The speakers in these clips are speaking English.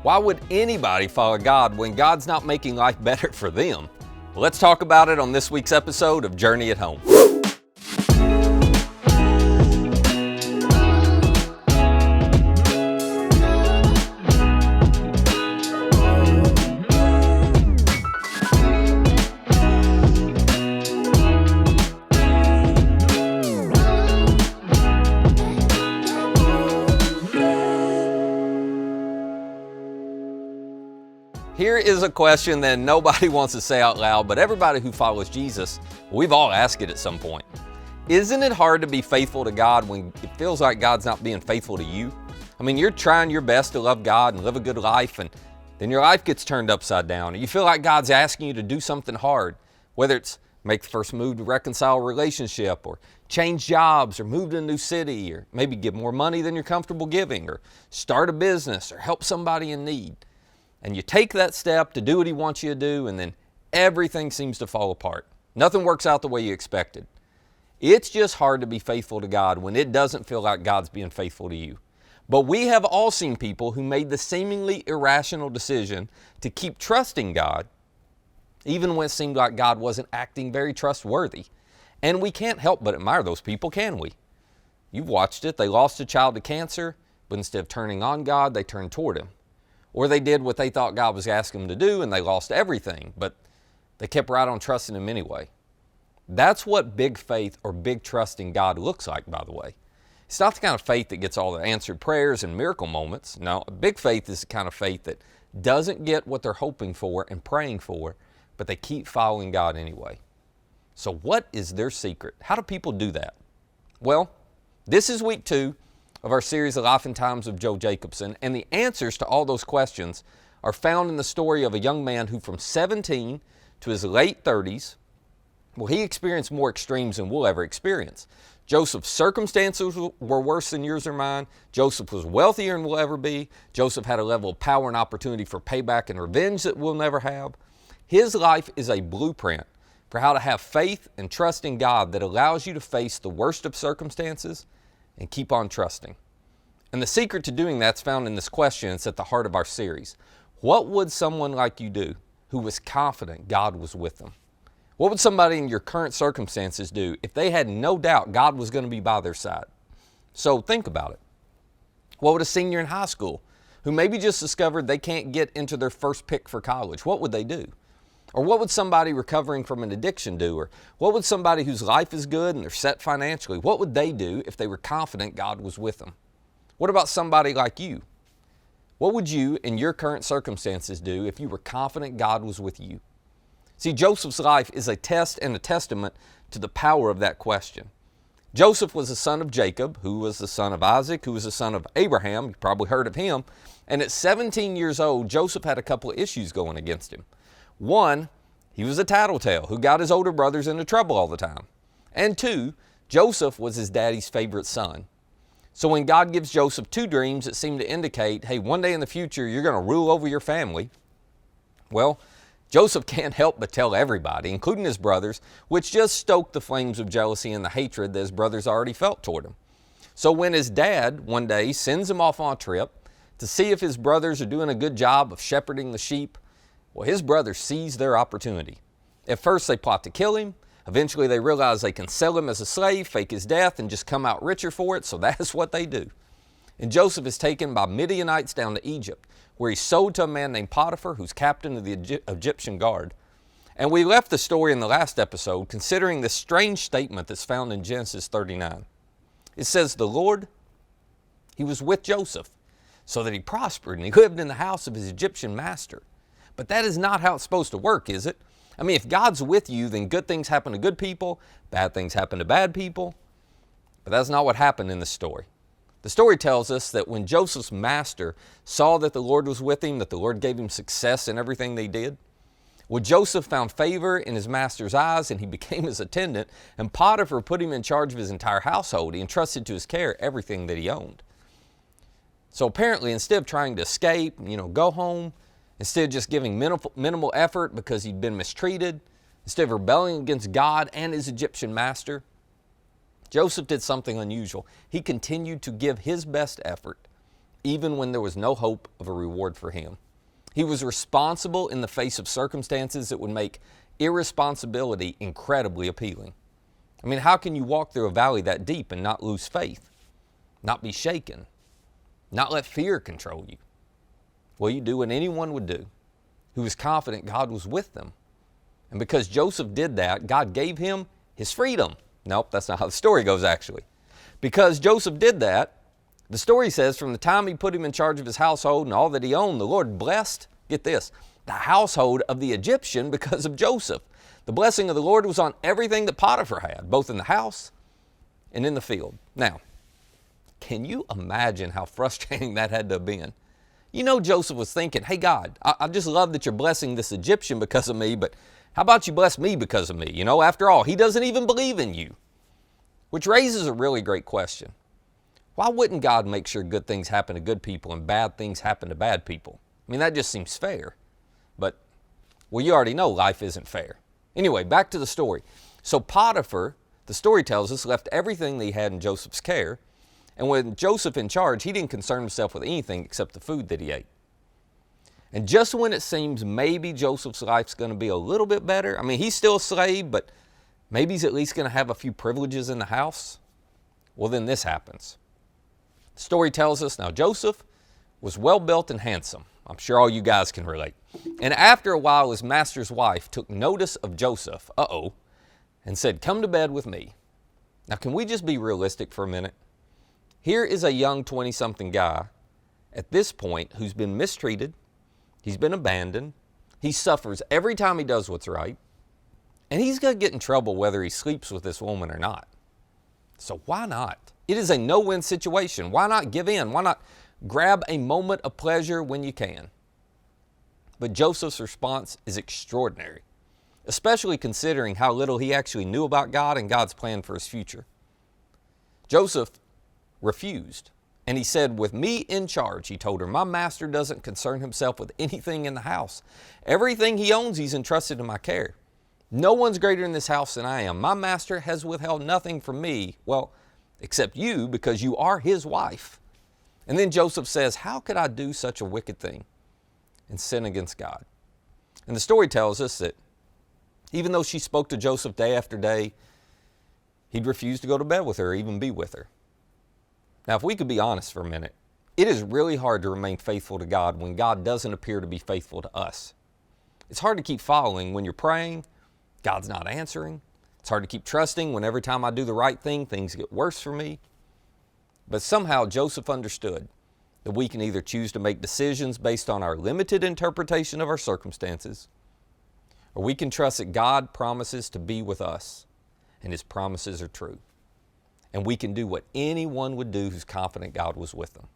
Why would anybody follow God when God's not making life better for them? Well, let's talk about it on this week's episode of Journey at Home. Here is a question that nobody wants to say out loud, but everybody who follows Jesus, we've all asked it at some point. Isn't it hard to be faithful to God when it feels like God's not being faithful to you? I mean, you're trying your best to love God and live a good life, and then your life gets turned upside down, and you feel like God's asking you to do something hard, whether it's make the first move to reconcile a relationship, or change jobs, or move to a new city, or maybe give more money than you're comfortable giving, or start a business, or help somebody in need. And you take that step to do what He wants you to do, and then everything seems to fall apart. Nothing works out the way you expected. It's just hard to be faithful to God when it doesn't feel like God's being faithful to you. But we have all seen people who made the seemingly irrational decision to keep trusting God, even when it seemed like God wasn't acting very trustworthy. And we can't help but admire those people, can we? You've watched it. They lost a child to cancer, but instead of turning on God, they turned toward Him. Or they did what they thought God was asking them to do, and they lost everything, but they kept right on trusting Him anyway. That's what big faith or big trust in God looks like, by the way. It's not the kind of faith that gets all the answered prayers and miracle moments. No, big faith is the kind of faith that doesn't get what they're hoping for and praying for, but they keep following God anyway. So what is their secret? How do people do that? Well, this is week 2 of our series, The Life and Times of Joe Jacobson, and the answers to all those questions are found in the story of a young man who from 17 to his late 30s, well, he experienced more extremes than we'll ever experience. Joseph's circumstances were worse than yours or mine. Joseph was wealthier than we'll ever be. Joseph had a level of power and opportunity for payback and revenge that we'll never have. His life is a blueprint for how to have faith and trust in God that allows you to face the worst of circumstances and keep on trusting. And the secret to doing that's found in this question. It's at the heart of our series. What would someone like you do who was confident God was with them? What would somebody in your current circumstances do if they had no doubt God was going to be by their side? So think about it. What would a senior in high school who maybe just discovered they can't get into their first pick for college, what would they do? Or what would somebody recovering from an addiction do? Or what would somebody whose life is good and they're set financially, what would they do if they were confident God was with them? What about somebody like you? What would you in your current circumstances do if you were confident God was with you? See, Joseph's life is a test and a testament to the power of that question. Joseph was the son of Jacob, who was the son of Isaac, who was the son of Abraham. You probably heard of him. And at 17 years old, Joseph had a couple of issues going against him. One, he was a tattletale who got his older brothers into trouble all the time. And 2, Joseph was his daddy's favorite son. So when God gives Joseph 2 dreams that seem to indicate, hey, one day in the future you're going to rule over your family, well, Joseph can't help but tell everybody, including his brothers, which just stoked the flames of jealousy and the hatred that his brothers already felt toward him. So when his dad one day sends him off on a trip to see if his brothers are doing a good job of shepherding the sheep, well, his brothers seize their opportunity. At first, they plot to kill him. Eventually, they realize they can sell him as a slave, fake his death, and just come out richer for it, so that's what they do. And Joseph is taken by Midianites down to Egypt, where he's sold to a man named Potiphar, who's captain of the Egyptian guard. And we left the story in the last episode considering this strange statement that's found in Genesis 39. It says, the Lord, He was with Joseph, so that he prospered, and he lived in the house of his Egyptian master. But that is not how it's supposed to work, is it? I mean, if God's with you, then good things happen to good people, bad things happen to bad people. But that's not what happened in the story. The story tells us that when Joseph's master saw that the Lord was with him, that the Lord gave him success in everything they did, well, Joseph found favor in his master's eyes, and he became his attendant, and Potiphar put him in charge of his entire household. He entrusted to his care everything that he owned. So apparently, instead of trying to escape, go home, instead of just giving minimal effort because he'd been mistreated, instead of rebelling against God and his Egyptian master, Joseph did something unusual. He continued to give his best effort even when there was no hope of a reward for him. He was responsible in the face of circumstances that would make irresponsibility incredibly appealing. I mean, how can you walk through a valley that deep and not lose faith, not be shaken, not let fear control you? Well, you do what anyone would do who was confident God was with them. And because Joseph did that, God gave him his freedom. Nope, that's not how the story goes, actually. Because Joseph did that, the story says from the time he put him in charge of his household and all that he owned, the Lord blessed, get this, the household of the Egyptian because of Joseph. The blessing of the Lord was on everything that Potiphar had, both in the house and in the field. Now, can you imagine how frustrating that had to have been? You know, Joseph was thinking, hey God, I just love that you're blessing this Egyptian because of me, but how about you bless me because of me? You know, after all, he doesn't even believe in you. Which raises a really great question. Why wouldn't God make sure good things happen to good people and bad things happen to bad people? I mean, that just seems fair. But, well, you already know life isn't fair. Anyway, back to the story. So Potiphar, the story tells us, left everything that he had in Joseph's care. And when Joseph in charge, he didn't concern himself with anything except the food that he ate. And just when it seems maybe Joseph's life's going to be a little bit better, I mean, he's still a slave, but maybe he's at least going to have a few privileges in the house. Well, then this happens. The story tells us, now Joseph was well-built and handsome. I'm sure all you guys can relate. And after a while, his master's wife took notice of Joseph, and said, come to bed with me. Now, can we just be realistic for a minute? Here is a young 20-something guy at this point who's been mistreated, he's been abandoned, he suffers every time he does what's right, and he's going to get in trouble whether he sleeps with this woman or not. So why not? It is a no-win situation. Why not give in? Why not grab a moment of pleasure when you can? But Joseph's response is extraordinary, especially considering how little he actually knew about God and God's plan for his future. Joseph refused, and he said, with me in charge, he told her, my master doesn't concern himself with anything in the house. Everything he owns, he's entrusted in my care. No one's greater in this house than I am. My master has withheld nothing from me, well, except you, because you are his wife. And then Joseph says, how could I do such a wicked thing and sin against God? And the story tells us that even though she spoke to Joseph day after day, he'd refused to go to bed with her or even be with her. Now, if we could be honest for a minute, it is really hard to remain faithful to God when God doesn't appear to be faithful to us. It's hard to keep following when you're praying, God's not answering. It's hard to keep trusting when every time I do the right thing, things get worse for me. But somehow Joseph understood that we can either choose to make decisions based on our limited interpretation of our circumstances, or we can trust that God promises to be with us, and his promises are true. And we can do what anyone would do who's confident God was with them.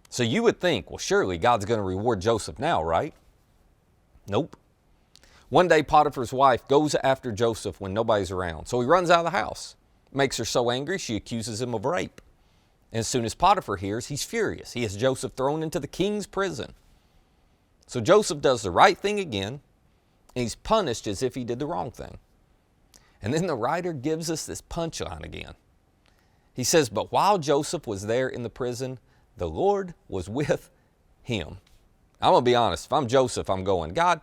So you would think, well, surely God's going to reward Joseph now, right? Nope. One day, Potiphar's wife goes after Joseph when nobody's around. So he runs out of the house. Makes her so angry, she accuses him of rape. And as soon as Potiphar hears, he's furious. He has Joseph thrown into the king's prison. So Joseph does the right thing again, and he's punished as if he did the wrong thing. And then the writer gives us this punchline again. He says, but while Joseph was there in the prison, the Lord was with him. I'm going to be honest. If I'm Joseph, I'm going, God,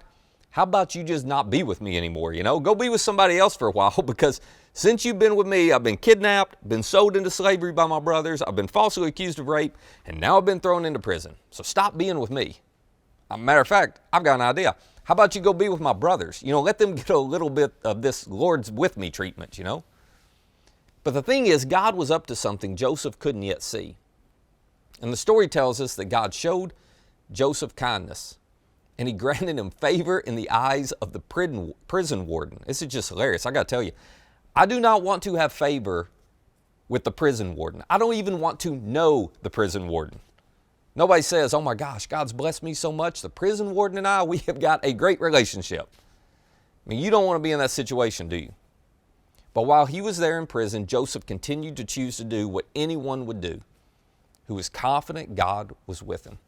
how about you just not be with me anymore? You know, go be with somebody else for a while, because since you've been with me, I've been kidnapped, been sold into slavery by my brothers, I've been falsely accused of rape, and now I've been thrown into prison. So stop being with me. Matter of fact, I've got an idea. How about you go be with my brothers? You know, let them get a little bit of this Lord's with me treatment, you know. But the thing is, God was up to something Joseph couldn't yet see. And the story tells us that God showed Joseph kindness, and he granted him favor in the eyes of the prison warden. This is just hilarious. I got to tell you, I do not want to have favor with the prison warden. I don't even want to know the prison warden. Nobody says, oh my gosh, God's blessed me so much. The prison warden and I, we have got a great relationship. I mean, you don't want to be in that situation, do you? But while he was there in prison, Joseph continued to choose to do what anyone would do who was confident God was with him.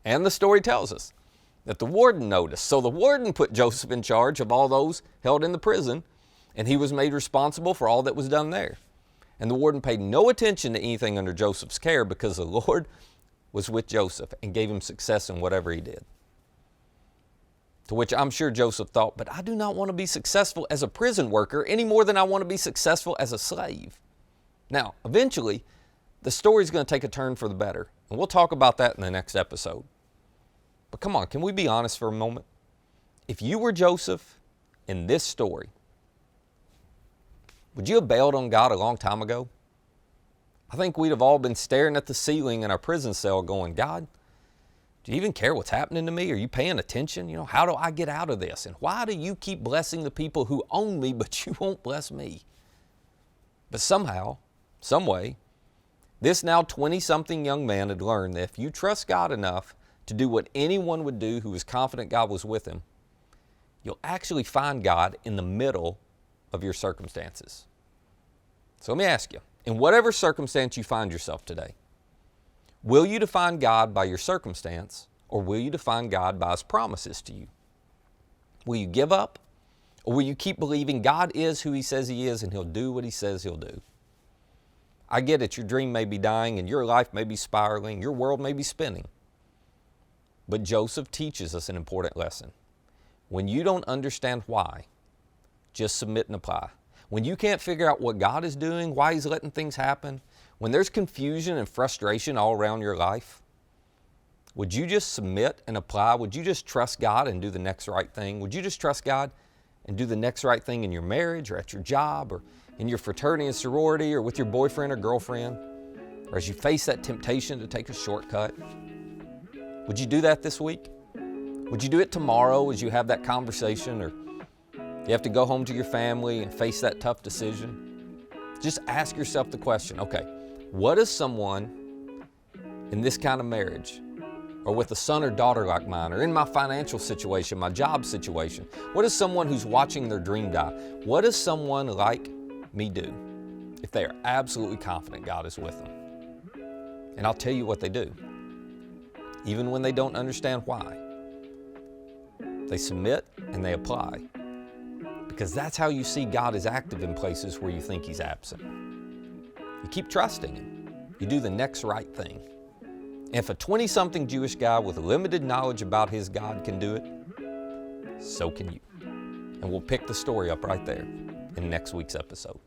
And the story tells us that the warden noticed. So the warden put Joseph in charge of all those held in the prison, and he was made responsible for all that was done there. And the warden paid no attention to anything under Joseph's care because the Lord was with Joseph and gave him success in whatever he did. To which I'm sure Joseph thought, but I do not want to be successful as a prison worker any more than I want to be successful as a slave. Now, eventually, the story's going to take a turn for the better. And we'll talk about that in the next episode. But come on, can we be honest for a moment? If you were Joseph in this story, would you have bailed on God a long time ago? I think we'd have all been staring at the ceiling in our prison cell going, God, do you even care what's happening to me? Are you paying attention? How do I get out of this? And why do you keep blessing the people who own me, but you won't bless me? But somehow, some way, this now 20-something young man had learned that if you trust God enough to do what anyone would do who was confident God was with him, you'll actually find God in the middle of your circumstances. So let me ask you, in whatever circumstance you find yourself today, will you define God by your circumstance, or will you define God by his promises to you? Will you give up, or will you keep believing God is who he says he is and he'll do what he says he'll do? I get it, your dream may be dying and your life may be spiraling, your world may be spinning. But Joseph teaches us an important lesson. When you don't understand why, just submit and apply. When you can't figure out what God is doing, why he's letting things happen, when there's confusion and frustration all around your life, would you just submit and apply? Would you just trust God and do the next right thing? Would you just trust God and do the next right thing in your marriage or at your job or in your fraternity and sorority or with your boyfriend or girlfriend? Or as you face that temptation to take a shortcut? Would you do that this week? Would you do it tomorrow as you have that conversation, or you have to go home to your family and face that tough decision? Just ask yourself the question, okay, what is someone in this kind of marriage, or with a son or daughter like mine, or in my financial situation, my job situation, what is someone who's watching their dream die? What does someone like me do if they are absolutely confident God is with them? And I'll tell you what they do. Even when they don't understand why, they submit and they apply. Because that's how you see God is active in places where you think he's absent. You keep trusting him. You do the next right thing. And if a 20-something Jewish guy with limited knowledge about his God can do it, so can you. And we'll pick the story up right there in next week's episode.